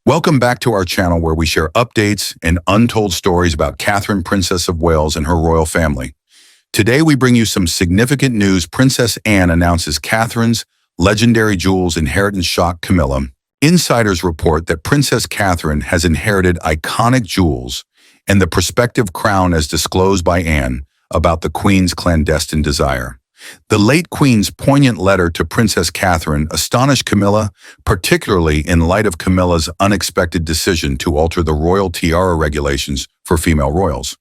Welcome back to our channel where we share updates and untold stories about Catherine, Princess of Wales and her royal family. Today we bring you some significant news. Princess Anne announces Catherine's legendary jewels inheritance shock Camilla. Insiders report that Princess Catherine has inherited iconic jewels and the prospective crown as disclosed by Anne about the Queen's clandestine desire. The late Queen's poignant letter to Princess Catherine astonished Camilla, particularly in light of Camilla's unexpected decision to alter the royal tiara regulations for female royals.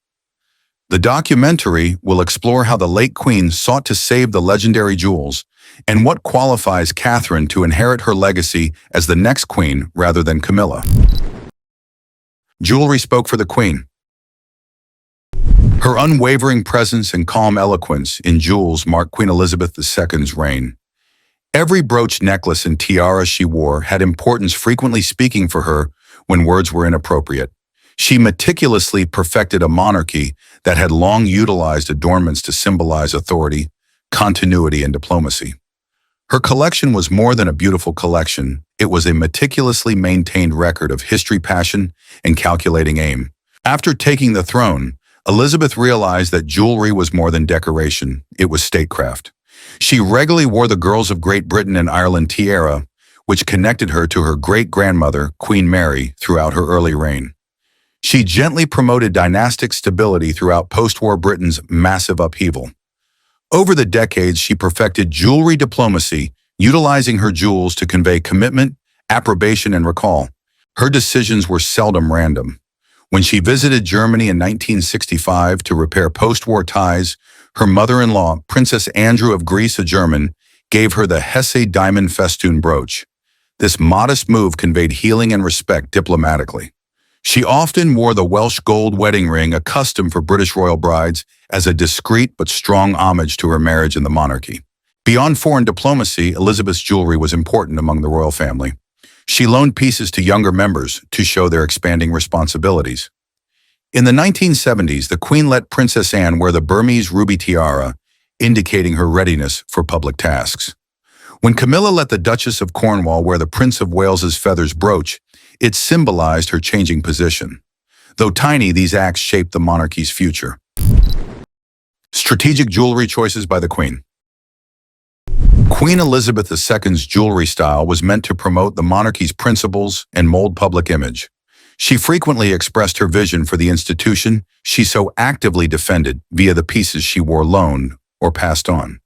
The documentary will explore how the late Queen sought to save the legendary jewels and what qualifies Catherine to inherit her legacy as the next Queen rather than Camilla. Jewelry spoke for the Queen. Her unwavering presence and calm eloquence in jewels marked Queen Elizabeth II's reign. Every brooch, necklace, and tiara she wore had importance, frequently speaking for her when words were inappropriate. She meticulously perfected a monarchy that had long utilized adornments to symbolize authority, continuity, and diplomacy. Her collection was more than a beautiful collection. It was a meticulously maintained record of history, passion, and calculating aim. After taking the throne, Elizabeth realized that jewelry was more than decoration, it was statecraft. She regularly wore the girls of Great Britain and Ireland tiara, which connected her to her great-grandmother, Queen Mary, throughout her early reign. She gently promoted dynastic stability throughout post-war Britain's massive upheaval. Over the decades, she perfected jewelry diplomacy, utilizing her jewels to convey commitment, approbation, and recall. Her decisions were seldom random. When she visited Germany in 1965 to repair post-war ties, her mother-in-law, Princess Andrew of Greece, a German, gave her the Hesse diamond festoon brooch. This modest move conveyed healing and respect diplomatically. She often wore the Welsh gold wedding ring, a custom for British royal brides, as a discreet but strong homage to her marriage in the monarchy. Beyond foreign diplomacy, Elizabeth's jewelry was important among the royal family. She loaned pieces to younger members to show their expanding responsibilities. In the 1970s, the Queen let Princess Anne wear the Burmese ruby tiara, indicating her readiness for public tasks. When Camilla let the Duchess of Cornwall wear the Prince of Wales's feathers brooch, it symbolized her changing position. Though tiny, these acts shaped the monarchy's future. Strategic jewelry choices by the Queen. Queen Elizabeth II's jewelry style was meant to promote the monarchy's principles and mold public image. She frequently expressed her vision for the institution she so actively defended via the pieces she wore loaned or passed on.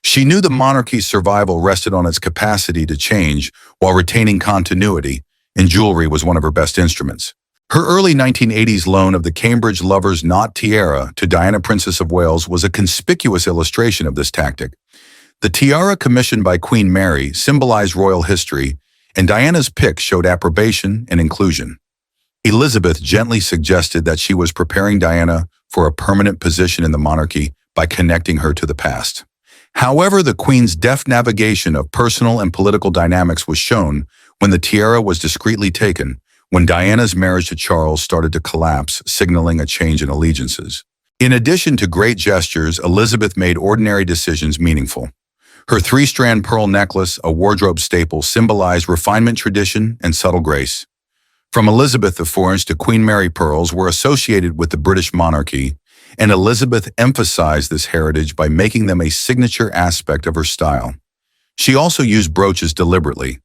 She knew the monarchy's survival rested on its capacity to change while retaining continuity, and jewelry was one of her best instruments. Her early 1980s loan of the Cambridge Lover's Knot tiara to Diana, Princess of Wales, was a conspicuous illustration of this tactic. The tiara commissioned by Queen Mary symbolized royal history, and Diana's pick showed approbation and inclusion. Elizabeth gently suggested that she was preparing Diana for a permanent position in the monarchy by connecting her to the past. However, the Queen's deft navigation of personal and political dynamics was shown when the tiara was discreetly taken, when Diana's marriage to Charles started to collapse, signaling a change in allegiances. In addition to great gestures, Elizabeth made ordinary decisions meaningful. Her three-strand pearl necklace, a wardrobe staple, symbolized refinement, tradition, and subtle grace. From Elizabeth IV to Queen Mary, pearls were associated with the British monarchy, and Elizabeth emphasized this heritage by making them a signature aspect of her style. She also used brooches deliberately.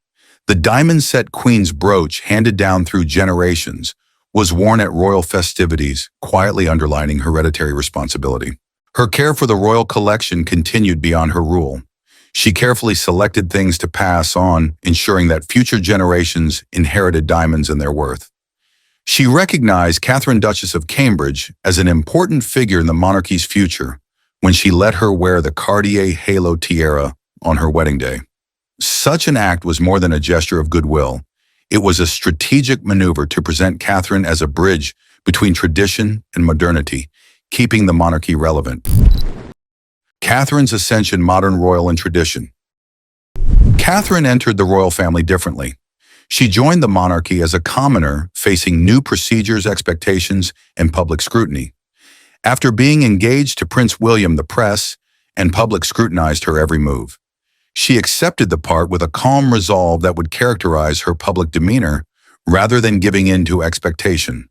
The diamond-set Queen's brooch, handed down through generations, was worn at royal festivities, quietly underlining hereditary responsibility. Her care for the royal collection continued beyond her rule. She carefully selected things to pass on, ensuring that future generations inherited diamonds and their worth. She recognized Catherine, Duchess of Cambridge, as an important figure in the monarchy's future when she let her wear the Cartier halo tiara on her wedding day. Such an act was more than a gesture of goodwill. It was a strategic maneuver to present Catherine as a bridge between tradition and modernity, keeping the monarchy relevant. Catherine's Ascension, modern, royal, and tradition. Catherine entered the royal family differently. She joined the monarchy as a commoner, facing new procedures, expectations, and public scrutiny. After being engaged to Prince William, the press and public scrutinized her every move. She accepted the part with a calm resolve that would characterize her public demeanor, rather than giving in to expectation.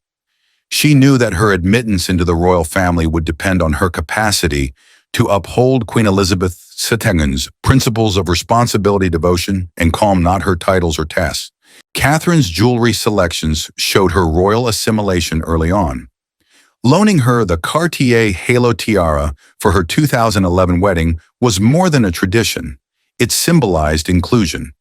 She knew that her admittance into the royal family would depend on her capacity to uphold Queen Elizabeth II's principles of responsibility, devotion, and calm, not her titles or tasks. Catherine's jewelry selections showed her royal assimilation early on. Loaning her the Cartier Halo Tiara for her 2011 wedding was more than a tradition. It symbolized inclusion.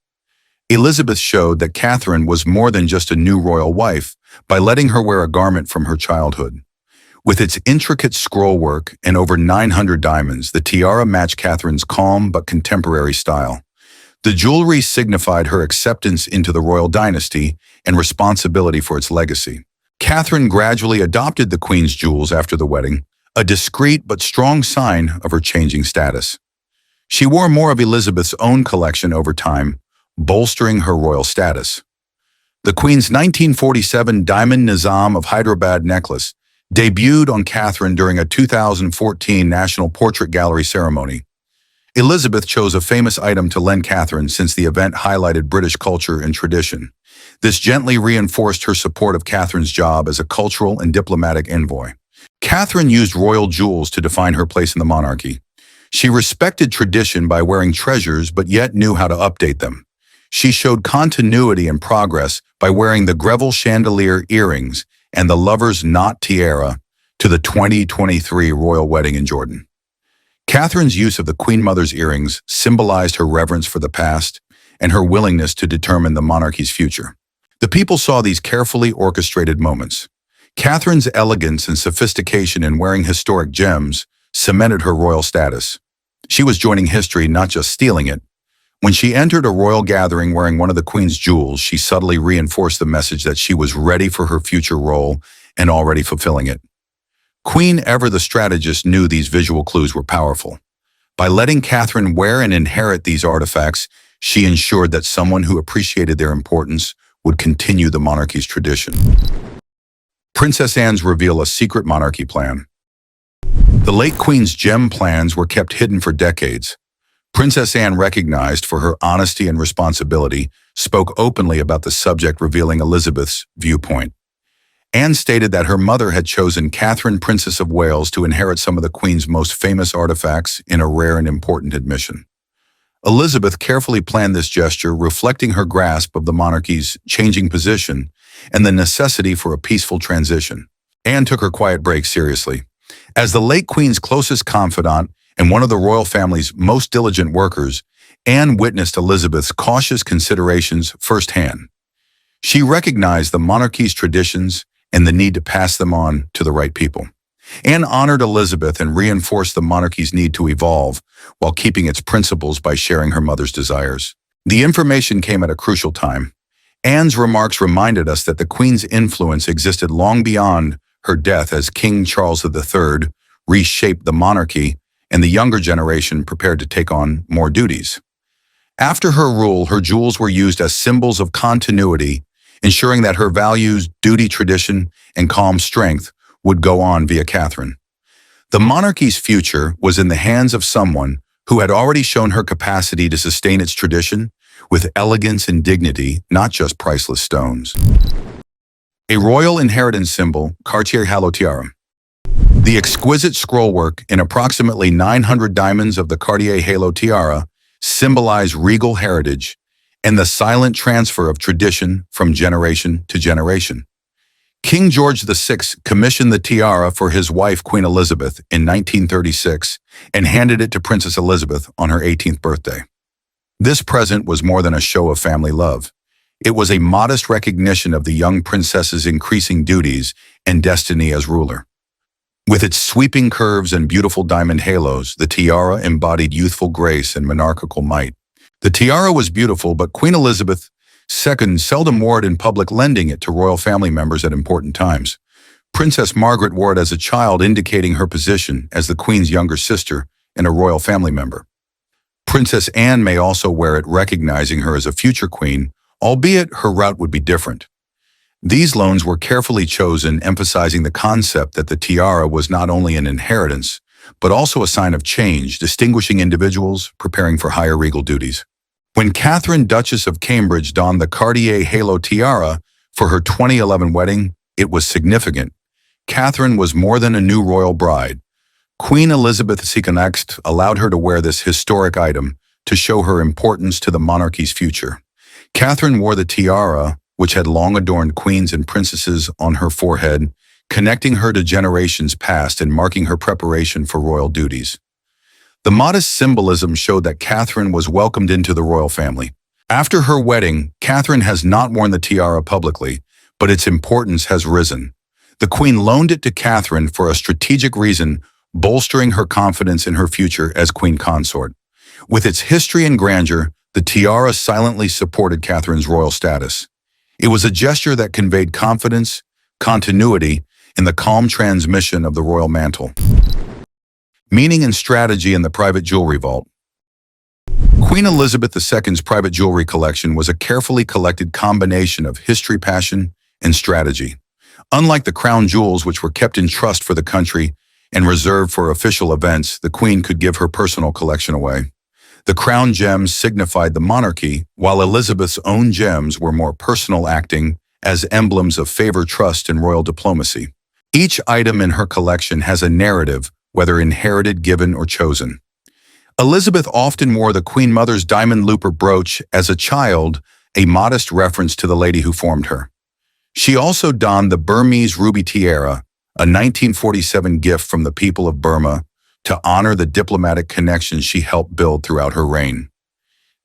Elizabeth showed that Catherine was more than just a new royal wife by letting her wear a garment from her childhood. With its intricate scrollwork and over 900 diamonds, the tiara matched Catherine's calm but contemporary style. The jewelry signified her acceptance into the royal dynasty and responsibility for its legacy. Catherine gradually adopted the Queen's jewels after the wedding, a discreet but strong sign of her changing status. She wore more of Elizabeth's own collection over time, bolstering her royal status. The Queen's 1947 Diamond Nizam of Hyderabad necklace debuted on Catherine during a 2014 National Portrait Gallery ceremony. Elizabeth chose a famous item to lend Catherine since the event highlighted British culture and tradition. This gently reinforced her support of Catherine's job as a cultural and diplomatic envoy. Catherine used royal jewels to define her place in the monarchy. She respected tradition by wearing treasures but yet knew how to update them. She showed continuity and progress by wearing the Greville chandelier earrings and the lover's knot tiara to the 2023 royal wedding in Jordan. Catherine's use of the Queen Mother's earrings symbolized her reverence for the past and her willingness to determine the monarchy's future. The people saw these carefully orchestrated moments. Catherine's elegance and sophistication in wearing historic gems cemented her royal status. She was joining history, not just stealing it. When she entered a royal gathering wearing one of the Queen's jewels, she subtly reinforced the message that she was ready for her future role and already fulfilling it. Queen Ever the strategist knew these visual clues were powerful. By letting Catherine wear and inherit these artifacts, she ensured that someone who appreciated their importance would continue the monarchy's tradition. Princess Anne's reveal: a secret monarchy plan. The late Queen's gem plans were kept hidden for decades. Princess Anne, recognized for her honesty and responsibility, spoke openly about the subject, revealing Elizabeth's viewpoint. Anne stated that her mother had chosen Catherine, Princess of Wales, to inherit some of the Queen's most famous artifacts in a rare and important admission. Elizabeth carefully planned this gesture, reflecting her grasp of the monarchy's changing position and the necessity for a peaceful transition. Anne took her quiet break seriously. As the late Queen's closest confidant and one of the royal family's most diligent workers, Anne witnessed Elizabeth's cautious considerations firsthand. She recognized the monarchy's traditions and the need to pass them on to the right people. Anne honored Elizabeth and reinforced the monarchy's need to evolve while keeping its principles by sharing her mother's desires. The information came at a crucial time. Anne's remarks reminded us that the Queen's influence existed long beyond her death, as King Charles III reshaped the monarchy and the younger generation prepared to take on more duties. After her rule, her jewels were used as symbols of continuity, ensuring that her values, duty, tradition, and calm strength would go on via Catherine. The monarchy's future was in the hands of someone who had already shown her capacity to sustain its tradition with elegance and dignity, not just priceless stones. A royal inheritance symbol, Cartier Halo Tiara. The exquisite scrollwork in approximately 900 diamonds of the Cartier Halo Tiara symbolize regal heritage and the silent transfer of tradition from generation to generation. King George VI commissioned the tiara for his wife, Queen Elizabeth, in 1936 and handed it to Princess Elizabeth on her 18th birthday. This present was more than a show of family love. It was a modest recognition of the young princess's increasing duties and destiny as ruler. With its sweeping curves and beautiful diamond halos, the tiara embodied youthful grace and monarchical might. The tiara was beautiful, but Queen Elizabeth II seldom wore it in public, lending it to royal family members at important times. Princess Margaret wore it as a child, indicating her position as the Queen's younger sister and a royal family member. Princess Anne may also wear it, recognizing her as a future queen, albeit her route would be different. These loans were carefully chosen, emphasizing the concept that the tiara was not only an inheritance, but also a sign of change, distinguishing individuals preparing for higher regal duties. When Catherine, Duchess of Cambridge, donned the Cartier Halo Tiara For her 2011 wedding, it was significant. Catherine was more than a new royal bride. Queen Elizabeth II allowed her to wear this historic item to show her importance to the monarchy's future. Catherine wore the tiara, which had long adorned queens and princesses on her forehead, connecting her to generations past and marking her preparation for royal duties. The modest symbolism showed that Catherine was welcomed into the royal family. After her wedding, Catherine has not worn the tiara publicly, but its importance has risen. The Queen loaned it to Catherine for a strategic reason, bolstering her confidence in her future as Queen Consort. With its history and grandeur, the tiara silently supported Catherine's royal status. It was a gesture that conveyed confidence, continuity, in the calm transmission of the royal mantle. Meaning and strategy in the private jewelry vault. Queen Elizabeth II's private jewelry collection was a carefully collected combination of history, passion, and strategy. Unlike the crown jewels, which were kept in trust for the country and reserved for official events, the Queen could give her personal collection away. The crown gems signified the monarchy, while Elizabeth's own gems were more personal, acting as emblems of favor, trust, and royal diplomacy. Each item in her collection has a narrative, whether inherited, given, or chosen. Elizabeth often wore the Queen Mother's diamond looper brooch as a child, a modest reference to the lady who formed her. She also donned the Burmese ruby tiara, a 1947 gift from the people of Burma, to honor the diplomatic connections she helped build throughout her reign.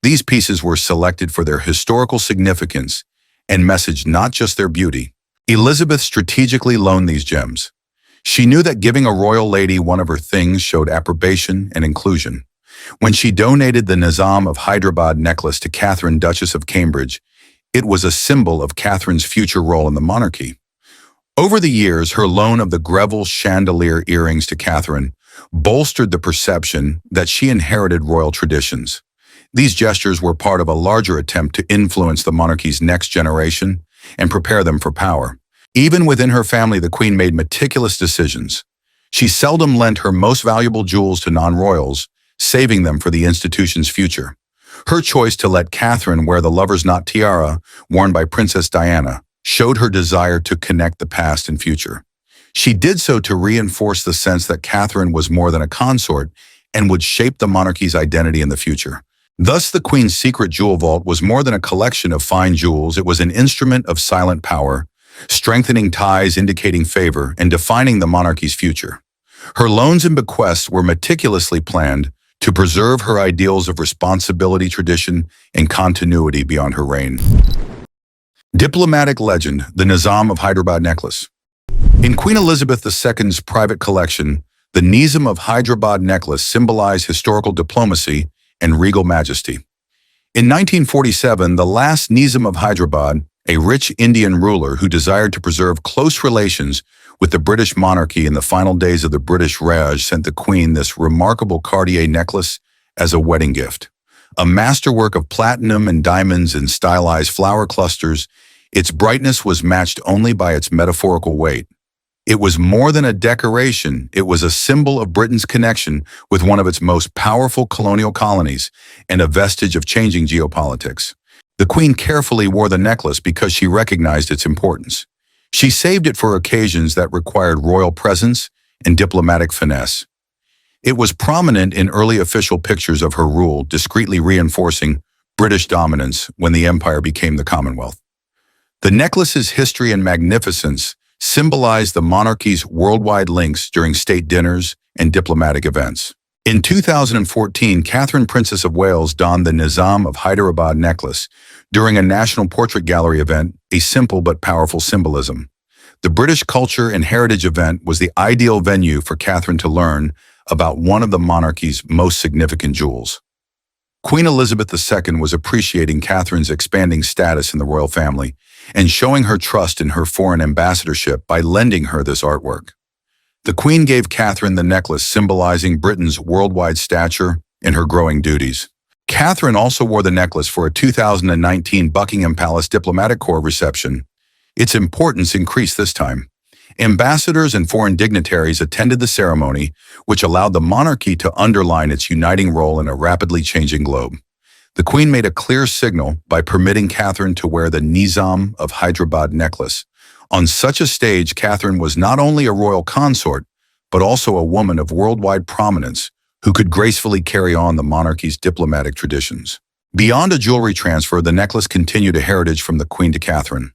These pieces were selected for their historical significance and messaged not just their beauty. Elizabeth strategically loaned these gems. She knew that giving a royal lady one of her things showed approbation and inclusion. When she donated the Nizam of Hyderabad necklace to Catherine, Duchess of Cambridge, it was a symbol of Catherine's future role in the monarchy. Over the years, her loan of the Greville chandelier earrings to Catherine bolstered the perception that she inherited royal traditions. These gestures were part of a larger attempt to influence the monarchy's next generation and prepare them for power. Even within her family, the Queen made meticulous decisions. She seldom lent her most valuable jewels to non-royals, saving them for the institution's future. Her choice to let Catherine wear the lover's knot tiara worn by Princess Diana showed her desire to connect the past and future. She did so to reinforce the sense that Catherine was more than a consort and would shape the monarchy's identity in the future. Thus, the Queen's secret jewel vault was more than a collection of fine jewels. It was an instrument of silent power, strengthening ties, indicating favor, and defining the monarchy's future. Her loans and bequests were meticulously planned to preserve her ideals of responsibility, tradition, and continuity beyond her reign. Diplomatic legend, the Nizam of Hyderabad necklace. In Queen Elizabeth II's private collection, the Nizam of Hyderabad necklace symbolized historical diplomacy and regal majesty. In 1947, the last Nizam of Hyderabad, a rich Indian ruler who desired to preserve close relations with the British monarchy in the final days of the British Raj, sent the Queen this remarkable Cartier necklace as a wedding gift. A masterwork of platinum and diamonds and stylized flower clusters, its brightness was matched only by its metaphorical weight. It was more than a decoration, it was a symbol of Britain's connection with one of its most powerful colonial colonies and a vestige of changing geopolitics. The Queen carefully wore the necklace because she recognized its importance. She saved it for occasions that required royal presence and diplomatic finesse. It was prominent in early official pictures of her rule, discreetly reinforcing British dominance when the empire became the Commonwealth. The necklace's history and magnificence symbolized the monarchy's worldwide links during state dinners and diplomatic events. In 2014, Catherine, Princess of Wales, donned the Nizam of Hyderabad necklace during a National Portrait Gallery event, a simple but powerful symbolism. The British Culture and Heritage event was the ideal venue for Catherine to learn about one of the monarchy's most significant jewels. Queen Elizabeth II was appreciating Catherine's expanding status in the royal family and showing her trust in her foreign ambassadorship by lending her this artwork. The Queen gave Catherine the necklace, symbolizing Britain's worldwide stature and her growing duties. Catherine also wore the necklace for a 2019 Buckingham Palace Diplomatic Corps reception. Its importance increased this time. Ambassadors and foreign dignitaries attended the ceremony, which allowed the monarchy to underline its uniting role in a rapidly changing globe. The Queen made a clear signal by permitting Catherine to wear the Nizam of Hyderabad necklace. On such a stage, Catherine was not only a royal consort, but also a woman of worldwide prominence who could gracefully carry on the monarchy's diplomatic traditions. Beyond a jewelry transfer, the necklace continued a heritage from the Queen to Catherine.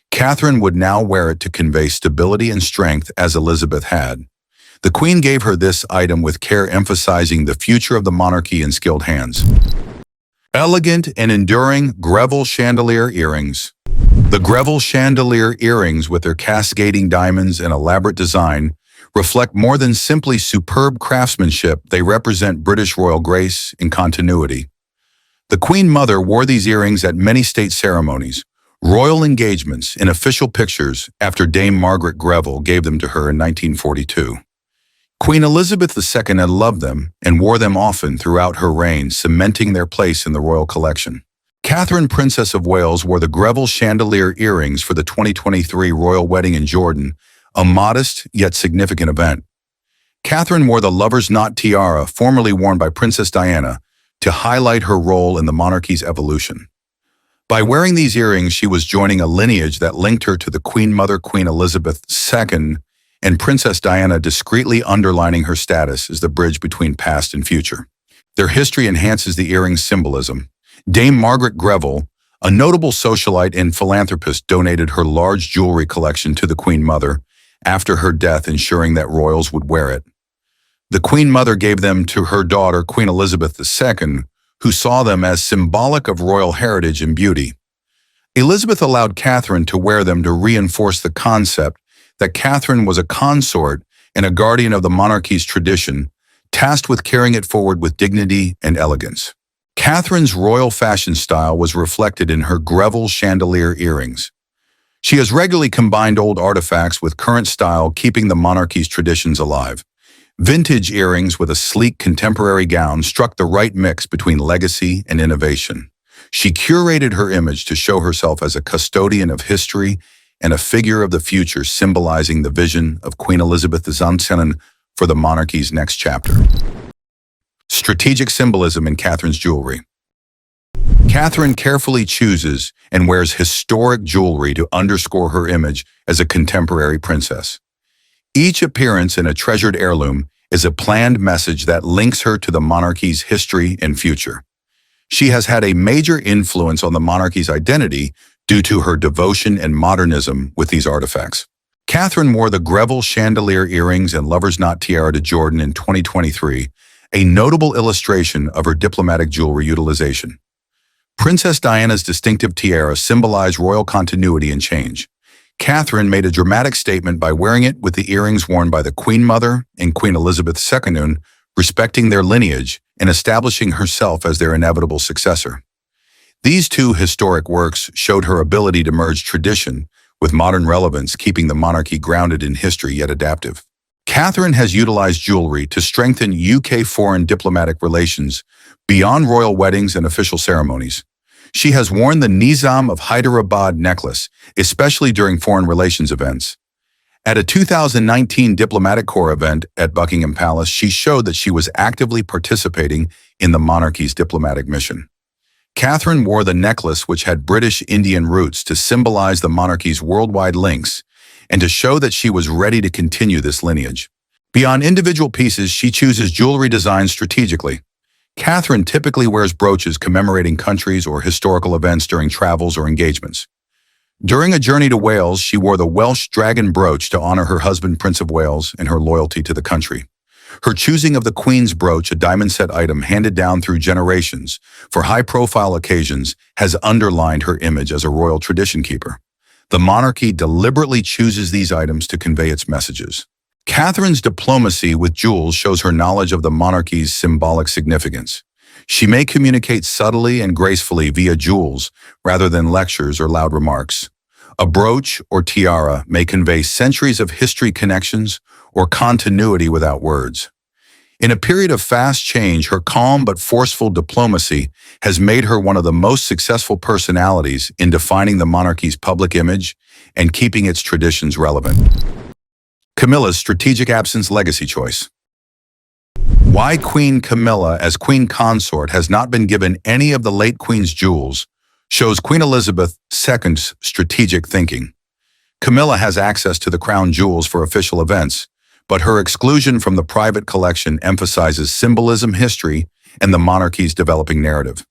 Catherine would now wear it to convey stability and strength as Elizabeth had. The Queen gave her this item with care, emphasizing the future of the monarchy in skilled hands. Elegant and enduring Greville chandelier earrings. The Greville chandelier earrings, with their cascading diamonds and elaborate design, reflect more than simply superb craftsmanship. They represent British royal grace and continuity. The Queen Mother wore these earrings at many state ceremonies, royal engagements, and official pictures after Dame Margaret Greville gave them to her in 1942. Queen Elizabeth II had loved them and wore them often throughout her reign, cementing their place in the royal collection. Catherine, Princess of Wales, wore the Greville chandelier earrings for the 2023 royal wedding in Jordan, a modest yet significant event. Catherine wore the lover's knot tiara, formerly worn by Princess Diana, to highlight her role in the monarchy's evolution. By wearing these earrings, she was joining a lineage that linked her to the Queen Mother, Queen Elizabeth II, and Princess Diana, discreetly underlining her status as the bridge between past and future. Their history enhances the earring's symbolism. Dame Margaret Greville, a notable socialite and philanthropist, donated her large jewelry collection to the Queen Mother after her death, ensuring that royals would wear it. The Queen Mother gave them to her daughter, Queen Elizabeth II, who saw them as symbolic of royal heritage and beauty. Elizabeth allowed Catherine to wear them to reinforce the concept that Catherine was a consort and a guardian of the monarchy's tradition, tasked with carrying it forward with dignity and elegance. Catherine's royal fashion style was reflected in her Greville chandelier earrings. She has regularly combined old artifacts with current style, keeping the monarchy's traditions alive. Vintage earrings with a sleek contemporary gown struck the right mix between legacy and innovation. She curated her image to show herself as a custodian of history and a figure of the future, symbolizing the vision of Queen Elizabeth II for the monarchy's next chapter. Strategic symbolism in Catherine's jewelry. Catherine carefully chooses and wears historic jewelry to underscore her image as a contemporary princess. Each appearance in a treasured heirloom is a planned message that links her to the monarchy's history and future. She has had a major influence on the monarchy's identity due to her devotion and modernism with these artifacts. Catherine wore the Greville chandelier earrings and lover's knot tiara to Jordan in 2023, a notable illustration of her diplomatic jewelry utilization. Princess Diana's distinctive tiara symbolized royal continuity and change. Catherine made a dramatic statement by wearing it with the earrings worn by the Queen Mother and Queen Elizabeth II, respecting their lineage and establishing herself as their inevitable successor. These two historic works showed her ability to merge tradition with modern relevance, keeping the monarchy grounded in history yet adaptive. Catherine has utilized jewelry to strengthen UK foreign diplomatic relations beyond royal weddings and official ceremonies. She has worn the Nizam of Hyderabad necklace, especially during foreign relations events. At a 2019 Diplomatic Corps event at Buckingham Palace, she showed that she was actively participating in the monarchy's diplomatic mission. Catherine wore the necklace, which had British Indian roots, to symbolize the monarchy's worldwide links and to show that she was ready to continue this lineage. Beyond individual pieces, she chooses jewelry designs strategically. Catherine typically wears brooches commemorating countries or historical events during travels or engagements. During a journey to Wales, she wore the Welsh dragon brooch to honor her husband, Prince of Wales, and her loyalty to the country. Her choosing of the Queen's brooch, a diamond-set item handed down through generations for high-profile occasions, has underlined her image as a royal tradition keeper. The monarchy deliberately chooses these items to convey its messages. Catherine's diplomacy with jewels shows her knowledge of the monarchy's symbolic significance. She may communicate subtly and gracefully via jewels rather than lectures or loud remarks. A brooch or tiara may convey centuries of history connections or continuity without words. In a period of fast change, her calm but forceful diplomacy has made her one of the most successful personalities in defining the monarchy's public image and keeping its traditions relevant. Camilla's strategic absence legacy choice. Why Queen Camilla as queen consort has not been given any of the late queen's jewels shows Queen Elizabeth II's strategic thinking. Camilla has access to the crown jewels for official events, but her exclusion from the private collection emphasizes symbolism, history, and the monarchy's developing narrative.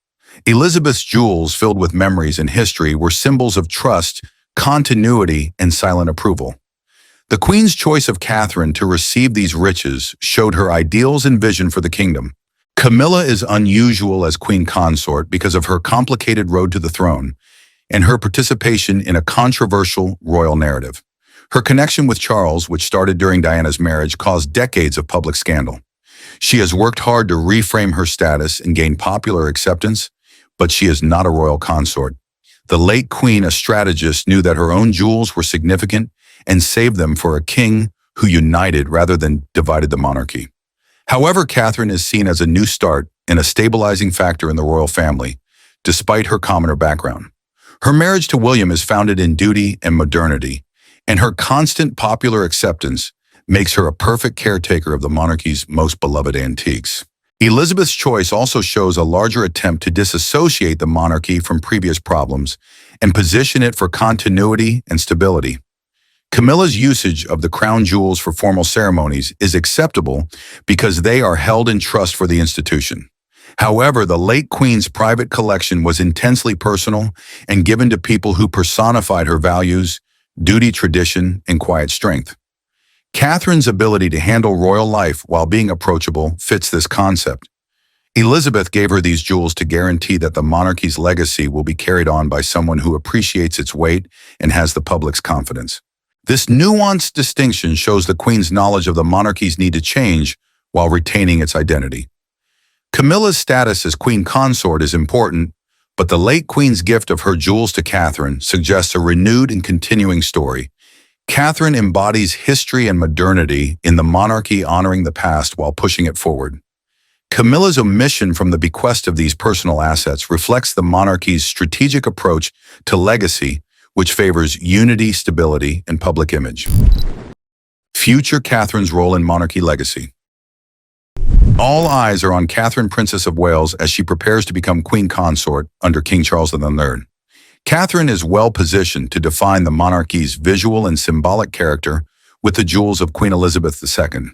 Elizabeth's jewels, filled with memories and history, were symbols of trust, continuity, and silent approval. The Queen's choice of Catherine to receive these riches showed her ideals and vision for the kingdom. Camilla is unusual as queen consort because of her complicated road to the throne and her participation in a controversial royal narrative. Her connection with Charles, which started during Diana's marriage, caused decades of public scandal. She has worked hard to reframe her status and gain popular acceptance, but she is not a royal consort. The late queen, a strategist, knew that her own jewels were significant and saved them for a king who united rather than divided the monarchy. However, Catherine is seen as a new start and a stabilizing factor in the royal family, despite her commoner background. Her marriage to William is founded in duty and modernity, and her constant popular acceptance makes her a perfect caretaker of the monarchy's most beloved antiques. Elizabeth's choice also shows a larger attempt to disassociate the monarchy from previous problems and position it for continuity and stability. Camilla's usage of the crown jewels for formal ceremonies is acceptable because they are held in trust for the institution. However, the late queen's private collection was intensely personal and given to people who personified her values, duty, tradition, and quiet strength. Catherine's ability to handle royal life while being approachable fits this concept. Elizabeth gave her these jewels to guarantee that the monarchy's legacy will be carried on by someone who appreciates its weight and has the public's confidence. This nuanced distinction shows the Queen's knowledge of the monarchy's need to change while retaining its identity. Camilla's status as queen consort is important, but the late Queen's gift of her jewels to Catherine suggests a renewed and continuing story. Catherine embodies history and modernity in the monarchy, honoring the past while pushing it forward. Camilla's omission from the bequest of these personal assets reflects the monarchy's strategic approach to legacy, which favors unity, stability, and public image. Future Catherine's role in monarchy legacy. All eyes are on Catherine, Princess of Wales, as she prepares to become queen consort under King Charles III. Catherine is well positioned to define the monarchy's visual and symbolic character with the jewels of Queen Elizabeth II.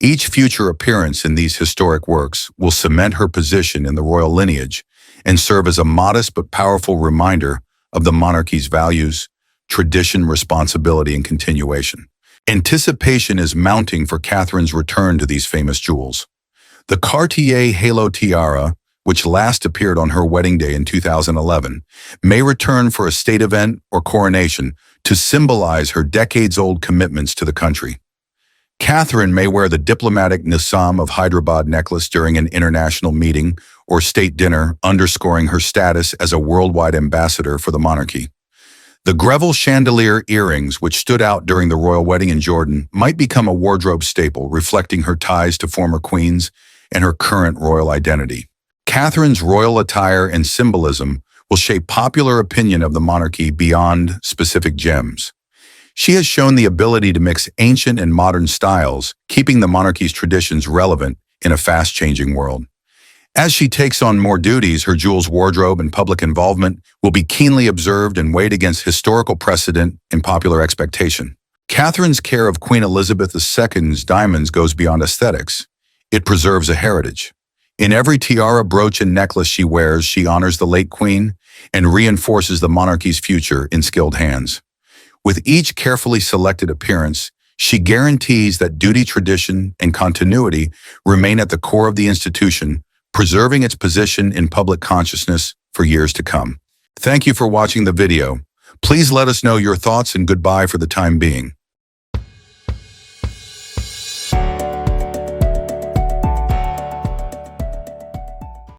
Each future appearance in these historic works will cement her position in the royal lineage and serve as a modest but powerful reminder of the monarchy's values, tradition, responsibility, and continuation. Anticipation is mounting for Catherine's return to these famous jewels. The Cartier Halo Tiara, which last appeared on her wedding day in 2011, may return for a state event or coronation to symbolize her decades-old commitments to the country. Catherine may wear the diplomatic Nizam of Hyderabad necklace during an international meeting or state dinner, underscoring her status as a worldwide ambassador for the monarchy. The Greville chandelier earrings, which stood out during the royal wedding in Jordan, might become a wardrobe staple, reflecting her ties to former queens and her current royal identity. Catherine's royal attire and symbolism will shape popular opinion of the monarchy beyond specific gems. She has shown the ability to mix ancient and modern styles, keeping the monarchy's traditions relevant in a fast-changing world. As she takes on more duties, her jewels, wardrobe, and public involvement will be keenly observed and weighed against historical precedent and popular expectation. Catherine's care of Queen Elizabeth II's diamonds goes beyond aesthetics. It preserves a heritage. In every tiara, brooch, and necklace she wears, she honors the late queen and reinforces the monarchy's future in skilled hands. With each carefully selected appearance, she guarantees that duty, tradition, and continuity remain at the core of the institution, preserving its position in public consciousness for years to come. Thank you for watching the video. Please let us know your thoughts, and goodbye for the time being.